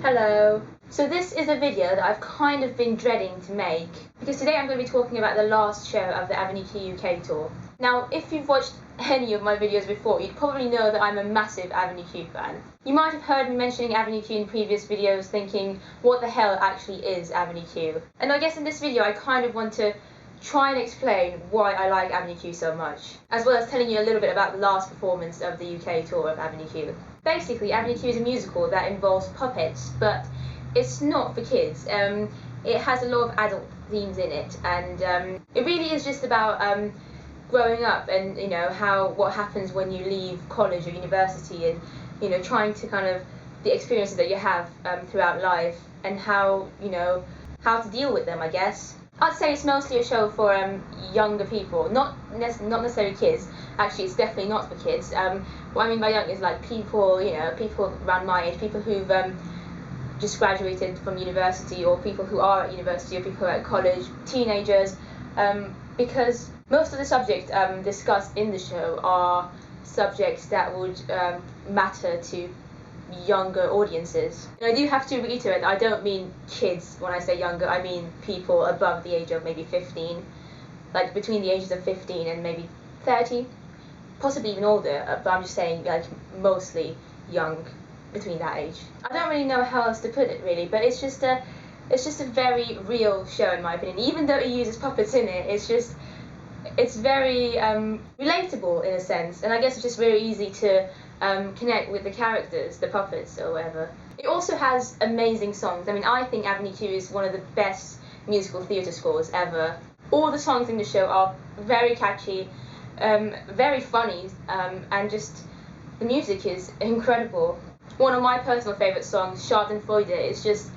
Hello. So this is a video that I've kind of been dreading to make because today I'm going to be talking about the last show of the Avenue Q UK tour. Now, if you've watched any of my videos before, you'd probably know that I'm a massive Avenue Q fan. You might have heard me mentioning Avenue Q in previous videos thinking, what the hell actually is Avenue Q? And I guess in this video I kind of want to try and explain why I like Avenue Q so much, as well as telling you a little bit about the last performance of the UK tour of Avenue Q. Basically, Avenue Q is a musical that involves puppets, but it's not for kids. It has a lot of adult themes in it, and it really is just about growing up and what happens when you leave college or university, and trying to kind of the experiences that you have throughout life and how to deal with them, I guess. I'd say it's mostly a show for younger people, not necessarily kids. Actually, it's definitely not for kids. What I mean by young is like people around my age, people who've just graduated from university, or people who are at university, or people who are at college, teenagers, because most of the subjects discussed in the show are subjects that would matter to younger audiences. And I do have to reiterate that I don't mean kids when I say younger. I mean people above the age of maybe 15, like between the ages of 15 and maybe 30, possibly even older, but I'm just saying like mostly young, between that age. I don't really know how else to put it really, but it's just a very real show in my opinion. Even though it uses puppets in it, it's very relatable in a sense, and I guess it's just very easy to connect with the characters, the puppets or whatever. It also has amazing songs. I mean, I think Avenue Q is one of the best musical theatre scores ever. All the songs in the show are very catchy, very funny, and just the music is incredible. One of my personal favourite songs, Schadenfreude, is just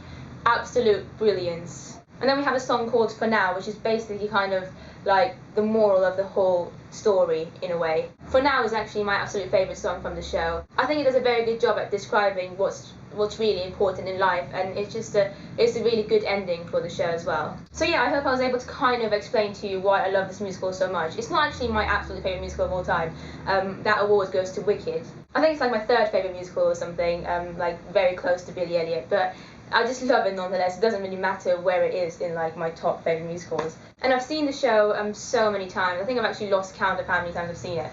absolute brilliance. And then we have a song called For Now, which is basically kind of like the moral of the whole story in a way. For Now is actually my absolute favourite song from the show. I think it does a very good job at describing what's really important in life, and it's a really good ending for the show as well. So yeah, I hope I was able to kind of explain to you why I love this musical so much. It's not actually my absolute favourite musical of all time. That award goes to Wicked. I think it's like my third favourite musical or something, like very close to Billy Elliot, but I just love it nonetheless. It doesn't really matter where it is in like my top favourite musicals. And I've seen the show so many times. I think I've actually lost count of how many times I've seen it.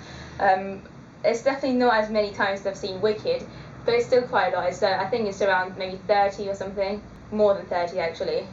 It's definitely not as many times as I've seen Wicked, but it's still quite a lot. I think it's around maybe 30 or something, more than 30 actually.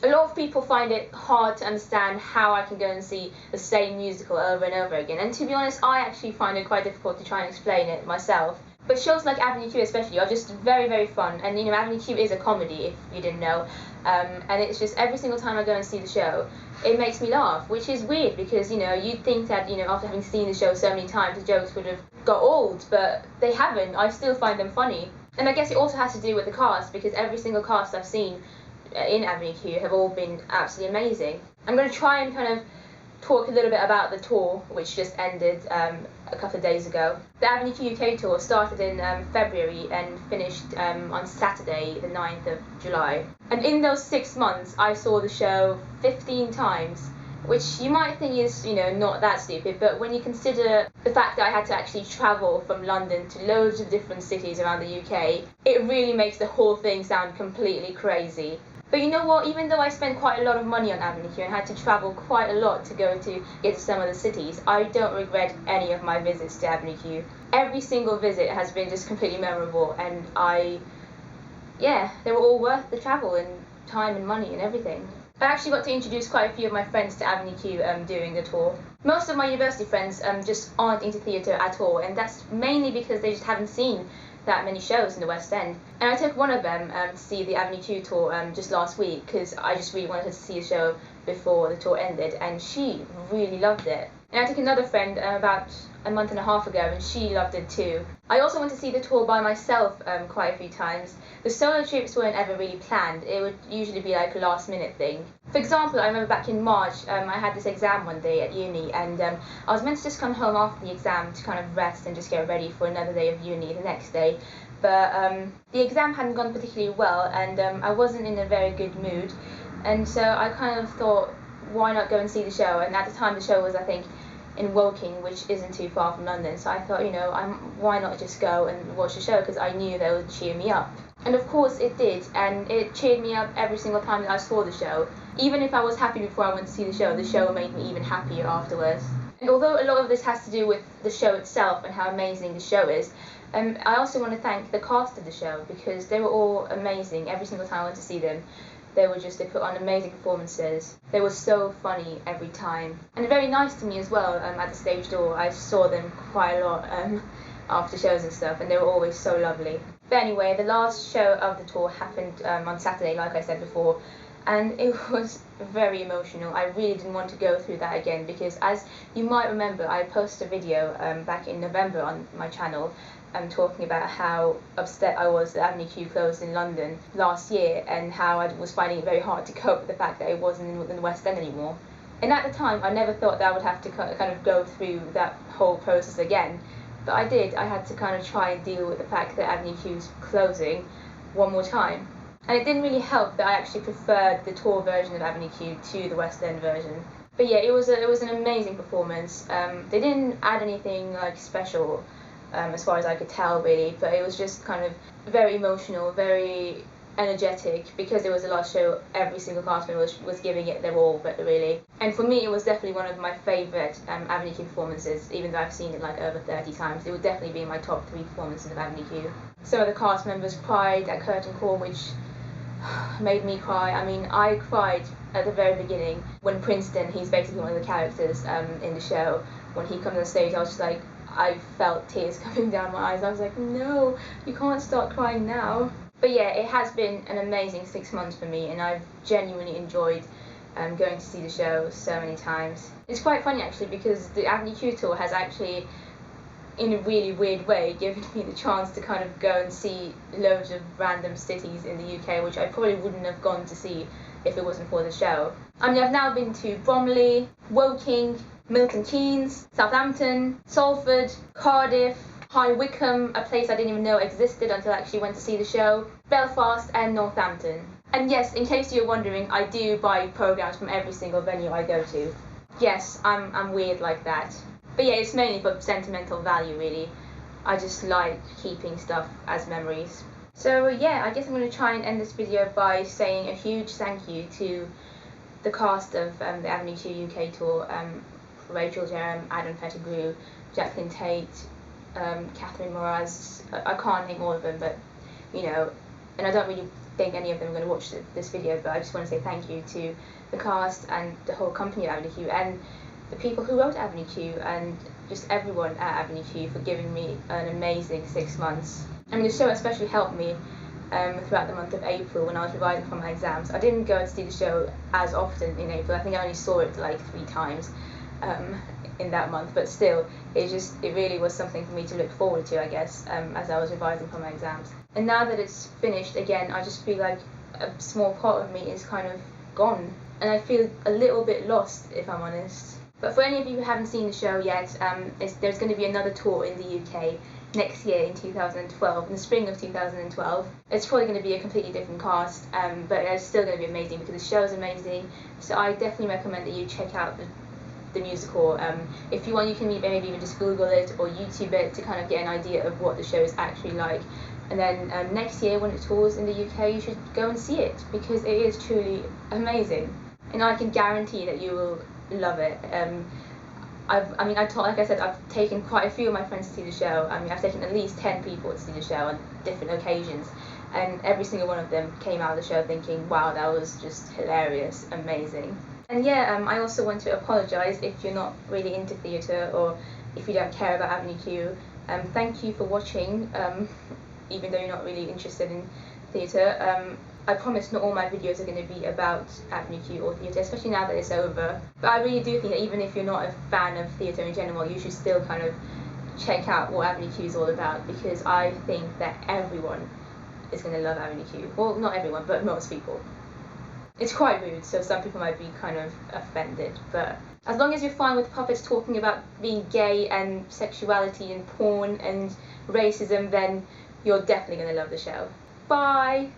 A lot of people find it hard to understand how I can go and see the same musical over and over again, and to be honest, I actually find it quite difficult to try and explain it myself. But shows like Avenue Q especially are just very, very fun, and Avenue Q is a comedy, if you didn't know, and it's just every single time I go and see the show, it makes me laugh, which is weird because you'd think that after having seen the show so many times the jokes would have got old, but they haven't. I still find them funny, and I guess it also has to do with the cast, because every single cast I've seen in Avenue Q have all been absolutely amazing. I'm going to try and kind of talk a little bit about the tour, which just ended a couple of days ago. The Avenue Q UK tour started in February and finished on Saturday, the 9th of July. And in those 6 months, I saw the show 15 times, which you might think is, not that stupid, but when you consider the fact that I had to actually travel from London to loads of different cities around the UK, it really makes the whole thing sound completely crazy. But you know what, even though I spent quite a lot of money on Avenue Q and had to travel quite a lot to get to some of the cities, I don't regret any of my visits to Avenue Q. Every single visit has been just completely memorable, and they were all worth the travel and time and money and everything. I actually got to introduce quite a few of my friends to Avenue Q during the tour. Most of my university friends just aren't into theatre at all, and that's mainly because they just haven't seen that many shows in the West End. And I took one of them to see the Avenue Q tour just last week, because I just really wanted to see the show before the tour ended, and she really loved it. And I took another friend about a month and a half ago, and she loved it too. I also went to see the tour by myself quite a few times. The solo trips weren't ever really planned. It would usually be like a last minute thing. For example, I remember back in March, I had this exam one day at uni, and I was meant to just come home after the exam to kind of rest and just get ready for another day of uni the next day. But the exam hadn't gone particularly well, and I wasn't in a very good mood, and so I kind of thought, why not go and see the show? And at the time the show was, I think, in Woking, which isn't too far from London, so I thought, why not just go and watch the show, because I knew they would cheer me up. And of course it did, and it cheered me up every single time that I saw the show. Even if I was happy before I went to see the show made me even happier afterwards. And although a lot of this has to do with the show itself and how amazing the show is, I also want to thank the cast of the show, because they were all amazing every single time I went to see them. They put on amazing performances. They were so funny every time. And very nice to me as well at the stage door. I saw them quite a lot after shows and stuff, and they were always so lovely. But anyway, the last show of the tour happened on Saturday, like I said before, and it was very emotional. I really didn't want to go through that again, because as you might remember, I posted a video back in November on my channel talking about how upset I was that Avenue Q closed in London last year, and how I was finding it very hard to cope with the fact that it wasn't in the West End anymore. And at the time, I never thought that I would have to kind of go through that whole process again, but I did. I had to kind of try and deal with the fact that Avenue Q's closing one more time. And it didn't really help that I actually preferred the tour version of Avenue Q to the West End version. But yeah, it was an amazing performance. They didn't add anything like special, as far as I could tell, really, but it was just kind of very emotional, very energetic, because it was the last show. Every single cast member was giving it their all, but really. And for me, it was definitely one of my favourite Avenue Q performances, even though I've seen it like over 30 times. It would definitely be in my top 3 performances of Avenue Q. Some of the cast members cried at curtain call, which made me cry. I mean, I cried at the very beginning when Princeton, he's basically one of the characters in the show, when he comes on stage, I was just like, I felt tears coming down my eyes. I was like, no, you can't start crying now. But yeah, it has been an amazing 6 months for me, and I've genuinely enjoyed going to see the show so many times. It's quite funny actually, because the Avenue Q tour has actually, in a really weird way, given me the chance to kind of go and see loads of random cities in the UK, which I probably wouldn't have gone to see if it wasn't for the show. I mean, I've now been to Bromley, Woking, Milton Keynes, Southampton, Salford, Cardiff, High Wycombe, a place I didn't even know existed until I actually went to see the show, Belfast and Northampton. And yes, in case you're wondering, I do buy programmes from every single venue I go to. Yes, I'm weird like that. But yeah, it's mainly for sentimental value, really. I just like keeping stuff as memories. So yeah, I guess I'm going to try and end this video by saying a huge thank you to the cast of the Avenue Q UK tour, Rachel Jerem, Adam Pettigrew, Jacqueline Tate, Catherine Moraz. I can't name all of them, but you know, and I don't really think any of them are going to watch this video, but I just want to say thank you to the cast and the whole company of Avenue Q, and the people who wrote Avenue Q, and just everyone at Avenue Q for giving me an amazing 6 months. I mean, the show especially helped me throughout the month of April when I was revising for my exams. I didn't go to see the show as often in April. I think I only saw it like 3 times in that month, but still, it really was something for me to look forward to, I guess, as I was revising for my exams. And now that it's finished again, I just feel like a small part of me is kind of gone, and I feel a little bit lost, if I'm honest. But for any of you who haven't seen the show yet, there's going to be another tour in the UK next year in 2012, in the spring of 2012. It's probably going to be a completely different cast, but it's still going to be amazing because the show is amazing. So I definitely recommend that you check out the musical. If you want, you can maybe even just Google it or YouTube it to kind of get an idea of what the show is actually like. And then next year when it tours in the UK, you should go and see it, because it is truly amazing. And I can guarantee that you will love it. Like I said, I've taken quite a few of my friends to see the show. I mean, I've taken at least 10 people to see the show on different occasions, and every single one of them came out of the show thinking, wow, that was just hilarious, amazing. And yeah, I also want to apologise if you're not really into theatre, or if you don't care about Avenue Q. Thank you for watching, even though you're not really interested in theatre. I promise not all my videos are going to be about Avenue Q or theatre, especially now that it's over. But I really do think that even if you're not a fan of theatre in general, you should still kind of check out what Avenue Q is all about, because I think that everyone is going to love Avenue Q. Well, not everyone, but most people. It's quite rude, so some people might be kind of offended, but as long as you're fine with puppets talking about being gay and sexuality and porn and racism, then you're definitely going to love the show. Bye!